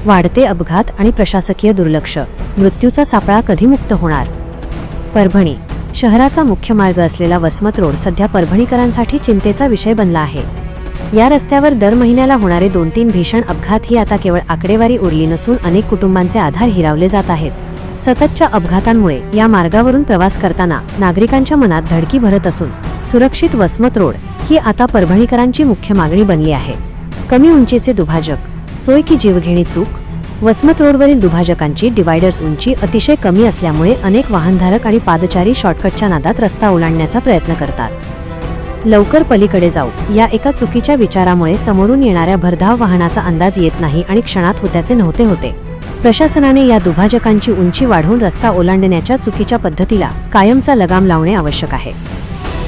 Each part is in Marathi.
वाढते अपघात आणि प्रशासकीय दुर्लक्ष, मृत्यूचा सापळा कधी मुक्त होणार? परभणी शहराचा मुख्य मार्ग असलेला वसमत रोड सध्या परभणीकरांसाठी चिंतेचा विषय बनला आहे. या रस्त्यावर दर महिन्याला होणारे 2-3 भीषण अपघात ही आता केवळ आकडेवारी उरली नसून अनेक कुटुंबांचे आधार हिरावले जात आहेत. सततच्या अपघातांमुळे या मार्गावरून प्रवास करताना नागरिकांच्या मनात धडकी भरत असून सुरक्षित वसमत रोड ही आता परभणीकरांची मुख्य मागणी बनली आहे. कमी उंचीचे दुभाजक, सोय की जीवघेणी चूक. वसमत रोडवरील दुभाजकांची डिवायडर्स उंची अतिशय कमी असल्यामुळे अनेक वाहनधारक आणि पादचारी शॉर्टकटच्या नादात रस्ता ओलांडण्याचा प्रयत्न करतात. लवकर पलीकडे जाऊ या एका चुकीच्या विचारामुळे समोरून येणाऱ्या भरधाव वाहनाचा अंदाज येत नाही आणि क्षणात होत्याचे नव्हते होते. प्रशासनाने या दुभाजकांची उंची वाढवून रस्ता ओलांडण्याच्या चुकीच्या पद्धतीला कायमचा लगाम लावणे आवश्यक आहे.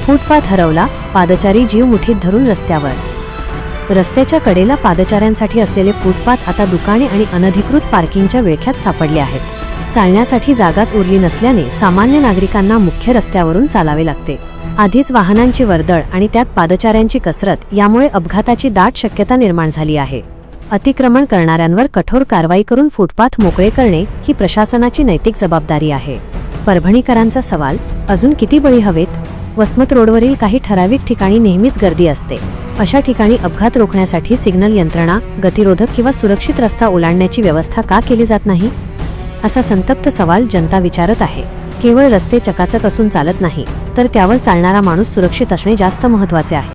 फुटपाथ हरवला, पादचारी जीव मुठीत धरून रस्त्यावर. रस्त्याच्या कडेला पादचाऱ्यांसाठी असलेले फुटपाथ आता दुकाने आणि अनधिकृत पार्किंगच्या विळख्यात सापडले आहेत. चालण्यासाठी जागाच उरली नसल्याने सामान्य नागरिकांना मुख्य रस्त्यावरून चालावे लागते. आधीच वाहनांची वर्दळ आणि त्यात पादचाऱ्यांची कसरत यामुळे अपघाताची दाट शक्यता निर्माण झाली आहे. अतिक्रमण करणाऱ्यांवर कठोर कारवाई करून फुटपाथ मोकळे करणे ही प्रशासनाची नैतिक जबाबदारी आहे. परभणीकरांचा सवाल, अजून किती बळी हवेत? वसमत रोडवरील काही ठराविक ठिकाणी नेहमीच गर्दी असते. अशा ठिकाणी अपघात रोखण्यासाठी सिग्नल यंत्रणा, गतिरोधक किंवा सुरक्षित रस्ता ओलांडण्याची व्यवस्था का केली जात नाही? असा संतप्त सवाल जनता विचारत आहे. केवळ रस्ते चकाचक असून चालत नाही, तर त्यावर चालणारा माणूस सुरक्षित असणे जास्त महत्त्वाचे आहे.